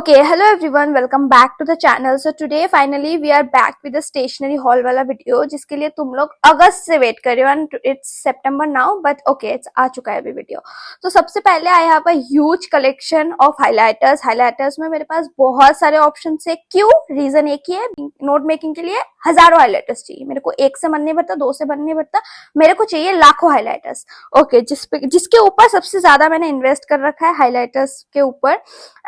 Okay, hello everyone, welcome back to the channel. So today finally we are back with the stationery haul वाला video जिसके लिए तुम लोग अगस्त से wait कर रहे हो and it's September now but okay it's आ चुका है अभी वीडियो। तो सबसे पहले I have a huge collection of highlighters में मेरे पास बहुत सारे ऑप्शन है। क्यों? रीजन एक ही है, नोट मेकिंग के लिए हजारों हाइलाइटर्स चाहिए। मेरे को एक से मन नहीं भरता, दो से मन नहीं भरता, मेरे को चाहिए लाखों हाइलाइटर्स। ओके, जिसके ऊपर सबसे ज्यादा मैंने इन्वेस्ट कर रखा है हाइलाइटर्स के ऊपर।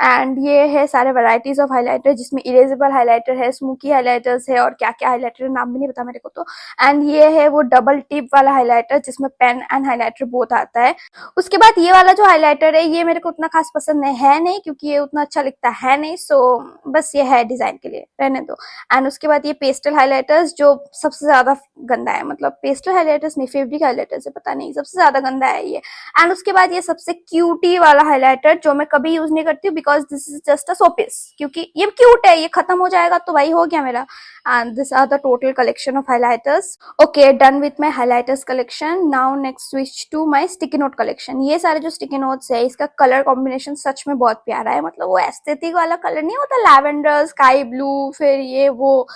एंड ये है सारे वैरायटीज ऑफ हाइलाइटर जिसमें इरेजेबल हाइलाइटर है, स्मोकी हाइलाइटर्स है और क्या क्या हाइलाइटर नाम भी नहीं पता मेरे को तो। एंड ये है वो डबल टिप वाला हाइलाइटर जिसमें पेन एंड हाइलाइटर बोथ आता है। उसके बाद ये वाला जो हाइलाइटर है ये मेरे को उतना खास पसंद है नहीं क्योंकि ये उतना अच्छा लिखता है नहीं, सो बस ये है डिजाइन के लिए, रहने दो। एंड उसके बाद ये पेस्टल हाइलाइटर्स जो सबसे ज्यादा गंदा है, मतलब पेस्टल हाइलाइटर्स नहीं, फैब्रिक हाइलाइटर्स है, पता नहीं सबसे ज्यादा गंदा है ये। एंड उसके बाद ये सबसे क्यूटी वाला हाइलाइटर जो मैं कभी यूज नहीं करती हूँ because this is just a showpiece, क्योंकि ये क्यूट है, ये खत्म हो जाएगा तो वही हो गया मेरा। And this are the total collection of highlighters. Okay, done with my highlighters collection. Now next switch to my sticky note collection. ये सारे जो स्टिकी नोट्स है इसका कलर कॉम्बिनेशन सच में बहुत प्यारा है, मतलब वो एस्थेटिक वाला कलर नहीं होता, लैवेंडर, स्काई ब्लू, फिर ये वो,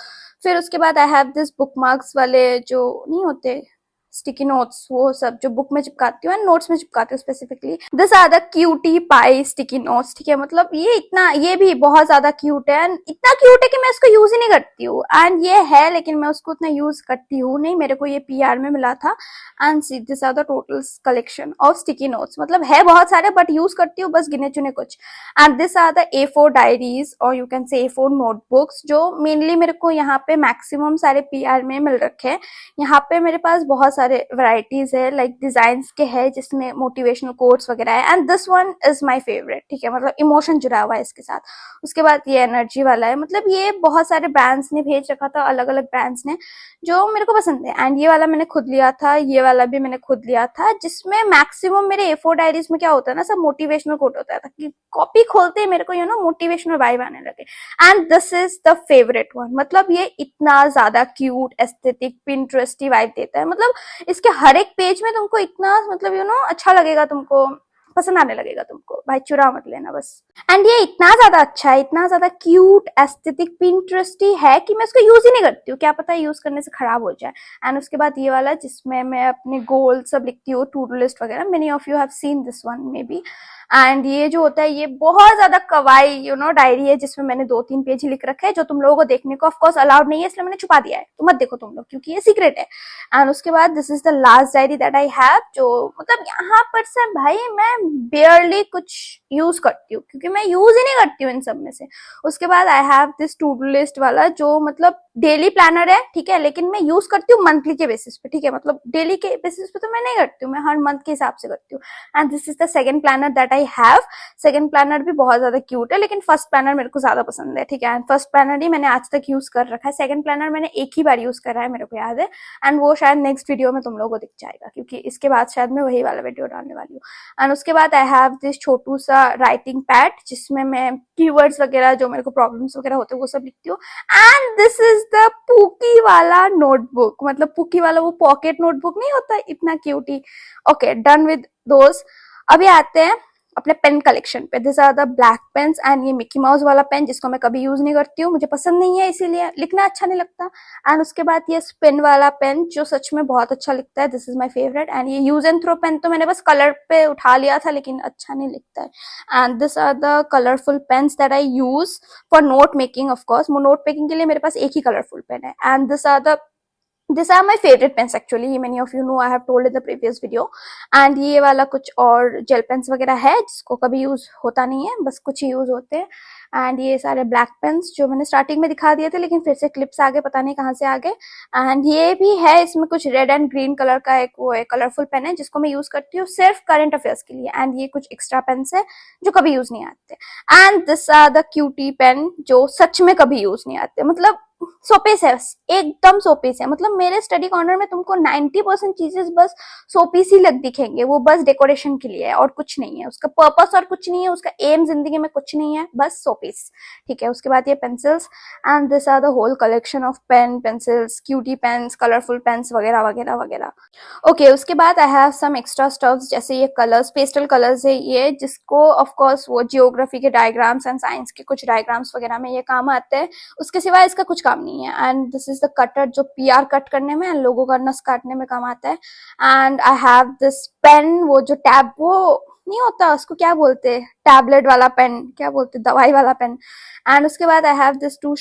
फिर उसके बाद I have this book marks वाले जो नहीं होते स्टिकी नोट्स, वो सब जो बुक में चिपकाती हूँ एंड नोट्स में चिपकाती हूँ specifically. This are the cutie pie sticky notes, ठीक है, मतलब ये भी बहुत ज्यादा क्यूट है एंड इतना क्यूट है कि मैं इसको यूज ही नहीं करती हूँ। एंड ये है लेकिन मैं उसको उतना यूज करती हूँ नहीं, मेरे को ये पीआर में मिला था। And see this are the total collection of sticky notes, मतलब है बहुत सारे बट यूज करती हूँ बस गिने चुने कुछ। And this are the A4 diaries और you can say A4 notebooks जो मेनली मेरे को यहाँ पे मैक्सिमम सारे पीआर में मिल रखे हैं। यहाँ पे मेरे पास बहुत सारे वैरायटीज है, लाइक डिजाइन्स के है जिसमें मोटिवेशनल कोट्स वगैरह है। And this one is my favourite, ठीक है, मतलब इमोशन जुड़ा हुआ है इसके साथ। उसके बाद ये एनर्जी वाला है, मतलब ये बहुत सारे ब्रांड्स ने भेज रखा था, अलग अलग ब्रांड्स ने, जो मेरे को पसंद है। एंड ये वाला मैंने खुद लिया था, ये वाला भी मैंने खुद लिया था, जिसमें मैक्सिमम मेरे A4 डायरीज में क्या होता है ना, सब मोटिवेशनल कोट होता है ताकि कॉपी खोलते ही मेरे को मोटिवेशनल वाइब आने लगे। And this is the favourite one, मतलब ये इतना ज्यादा क्यूट, एस्थेटिक, पिंटरेस्टी वाइब देता है, मतलब इसके हर एक पेज में तुमको इतना मतलब अच्छा लगेगा, तुमको पसंद आने लगेगा तुमको, भाई चुरा मत लेना बस। एंड ये इतना ज्यादा अच्छा है, इतना ज्यादा क्यूट, एस्थेटिक, पिंटरेस्टी है कि मैं इसको यूज ही नहीं करती हूँ, क्या पता यूज करने से खराब हो जाए। एंड उसके बाद ये वाला जिसमें मैं अपने गोल सब लिखती हूँ, टू डू लिस्ट वगैरह, many of you have seen this one may be. And ये जो होता है ये बहुत ज्यादा कवाई डायरी है जिसमें मैंने 2-3 पेज ही लिख रखे हैं जो तुम लोगों को देखने को ऑफकोर्स अलाउड नहीं है, इसलिए मैंने छुपा दिया है, तो मत देखो तुम लोग क्योंकि ये सीक्रेट है। एंड उसके बाद this is the last diary that I have, जो मतलब यहाँ पर से भाई मैं बेयरली कुछ यूज करती हूँ क्योंकि मैं यूज ही नहीं करती हूँ इन सब में से। उसके बाद I have this to do list वाला जो मतलब डेली प्लानर है, ठीक है, लेकिन मैं यूज करती हूँ मंथली के बेसिस पे, ठीक है, मतलब डेली के बेसिस पे तो मैं नहीं करती हूँ, मैं हर मंथ के हिसाब से करती हूँ। And this is the second planner that I have. Second planner भी बहुत ज्यादा क्यूट है लेकिन फर्स्ट प्लानर मेरे को ज्यादा पसंद है, ठीक है, एंड फर्स्ट प्लानर ही मैंने आज तक यूज कर रखा है, सेकंड प्लानर मैंने एक ही बार यूज करा है मेरे को याद है। एंड वो शायद नेक्स्ट वीडियो में तुम लोगों को दिख जाएगा क्योंकि इसके बाद शायद मैं वही वाला वीडियो डालने वाली हूँ। एंड उसके बाद आई हैव दिस छोटू सा राइटिंग पैड जिसमें मैं कीवर्ड्स वगैरह जो मेरे को प्रॉब्लम्स वगैरह होते हैं वो सब लिखती हूँ। एंड दिस इज द पुकी वाला नोटबुक, मतलब पुकी वाला वो पॉकेट नोटबुक नहीं होता, इतना cutie. Okay, done with those. अभी आते हैं अपने पेन कलेक्शन पे। This are the black pens and ये मिकी माउस वाला पेन जिसको मैं कभी यूज नहीं करती हूँ, मुझे पसंद नहीं है इसीलिए, लिखना अच्छा नहीं लगता। एंड उसके बाद ये स्पिन वाला पेन जो सच में बहुत अच्छा लिखता है, this is my favourite. And ये यूज एंड थ्रो पेन तो मैंने बस कलर पे उठा लिया था लेकिन अच्छा नहीं लिखता है। And this are the colourful pens that I use for note making, of course note making के लिए मेरे पास एक ही कलरफुल पेन है। And these are my favorite pens actually, many of you know, I have told in the previous video। and ये वाला कुछ और जेल पेन्स वगैरह है जिसको कभी यूज होता नहीं है, बस कुछ ही यूज होते हैं। एंड ये सारे ब्लैक पेन्स जो मैंने स्टार्टिंग में दिखा दिए थे लेकिन फिर से क्लिप्स आ गए, पता नहीं कहाँ से आ गए। एंड ये भी है, इसमें कुछ रेड एंड ग्रीन कलर का एक वो है कलरफुल पेन है जिसको मैं यूज करती हूँ सिर्फ करंट अफेयर्स के लिए। एंड ये कुछ एक्स्ट्रा पेन्स है जो कभी यूज नहीं आते। And this are the cutie pen जो सच में कभी यूज नहीं आते, मतलब सोपीस है, एकदम सोपीस है। मतलब मेरे स्टडी कॉर्नर में तुमको 90% चीजेस बस सोपीस ही लग दिखेंगे, वो बस डेकोरेशन के लिए है और कुछ नहीं है, उसका पर्पस और कुछ नहीं है, उसका एम जिंदगी में कुछ नहीं है, बस सोपीस। ठीक है, उसके बाद ये pencils, and this are the whole collection of pen, pencils, cutie pens, colourful pens वगैरह वगैरह वगैरह। ओके, उसके बाद I have some extra stuffs, जैसे ये कलर्स, पेस्टल कलर्स है ये, जिसको ऑफ कोर्स वो जियोग्राफी के डायग्राम्स एंड साइंस के कुछ डायग्राम्स वगैरह में ये काम आते हैं, उसके सिवा इसका कुछ काम नहीं है। And this is the cutter, जो पीआर कट करने में एंड लोगों का नस काटने में काम आता है। And I have this pen, वो जो टैब, वो नहीं होता, उसको क्या बोलते, टैबलेट वाला पेन, क्या बोलते, दवाई वाला पेन। एंड उसके बाद आई हैव दिस टू,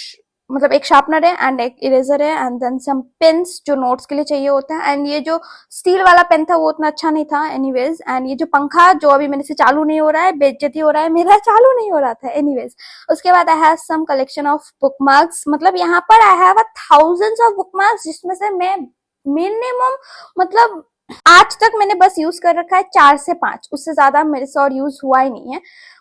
मतलब एक शार्पनर है एंड एक इरेजर है, एंड देन सम पेन्स जो नोट्स के लिए चाहिए होता है। एंड ये जो स्टील वाला पेन था वो उतना अच्छा नहीं था एनीवेज। एंड ये जो पंखा जो अभी मेरे से चालू नहीं हो रहा है, बेइज्जती हो रहा है मेरा, चालू नहीं हो रहा था एनीवेज। उसके बाद I have some collection of bookmarks, मतलब यहाँ पर I have 1000s of bookmarks, जिसमें से मैं मिनिमम, मतलब आज तक मैंने बस यूज कर रखा है 4 से 5, उससे ज्यादा मेरे से और यूज हुआ ही नहीं है।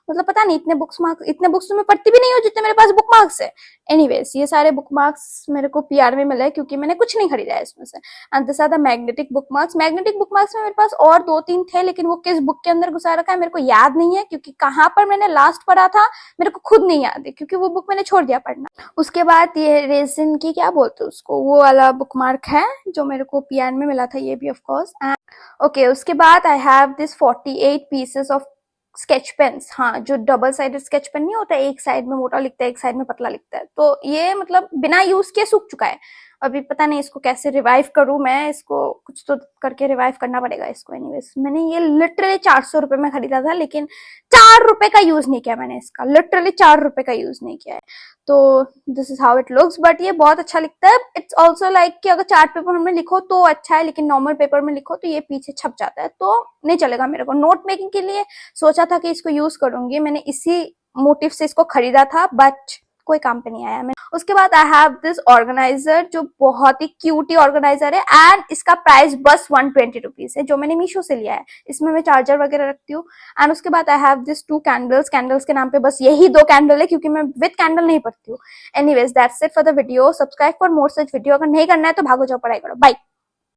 मतलब पता नहीं, इतने बुक्स तो मैं पढ़ती भी नहीं हूँ जितने मेरे पास बुक मार्क्स है। एनीवेज, ये सारे बुक मार्क्स मेरे को पीआर में मिले क्योंकि मैंने कुछ नहीं खरीदा है इसमें से। And this are the magnetic bookmarks. Magnetic bookmarks में मेरे पास और 2-3 थे, लेकिन वो किस बुक के अंदर घुसा रखा है मेरे को याद नहीं है, क्योंकि कहाँ पर मैंने लास्ट पढ़ा था मेरे को खुद नहीं याद है, क्योंकि वो बुक मैंने छोड़ दिया पढ़ना। उसके बाद ये रेजिन की, क्या बोलते हैं उसको, वो वाला बुक मार्क है जो मेरे को पीआर में मिला था, ये भी ऑफ कोर्स। ओके, उसके बाद I have this 48 pieces of sketch pens. हाँ, जो डबल साइडेड स्केच पेन नहीं होता, एक साइड में मोटा लिखता है, एक साइड में पतला लिखता है, तो ये मतलब बिना यूज किए सूख चुका है। अभी पता नहीं इसको कैसे रिवाइव करूं मैं, इसको कुछ तो करके रिवाइव करना पड़ेगा इसको। एनीवेज, मैंने ये लिटरली 400 रुपए में खरीदा था, लेकिन 4 रुपए का यूज नहीं किया मैंने इसका, लिटरली 4 रुपए का यूज नहीं किया है। तो this is how it looks, but ये बहुत अच्छा लिखता है। इट्स ऑल्सो लाइक कि अगर चार्ट पेपर में लिखो तो अच्छा है, लेकिन नॉर्मल पेपर में लिखो तो ये पीछे छप जाता है, तो नहीं चलेगा मेरे को। नोट मेकिंग के लिए सोचा था कि इसको यूज करूंगी, मैंने इसी मोटिव से इसको खरीदा था, बट कोई काम पे नहीं आया। मैं उसके बाद आई हैव दिस ऑर्गेनाइजर, जो बहुत ही क्यूटी ऑर्गेनाइजर है, एंड इसका प्राइस बस 120 रुपीज है, जो मैंने मीशो से लिया है। इसमें मैं चार्जर वगैरह रखती हूँ। एंड उसके बाद I have this 2 candles. Candles के नाम पे बस यही 2 कैंडल है, क्योंकि मैं विद कैंडल नहीं पढ़ती हूँ। Anyways, that's it for the video. Subscribe for more such video. अगर नहीं करना है तो भागो जाओ, पढ़ाई करो। बाय।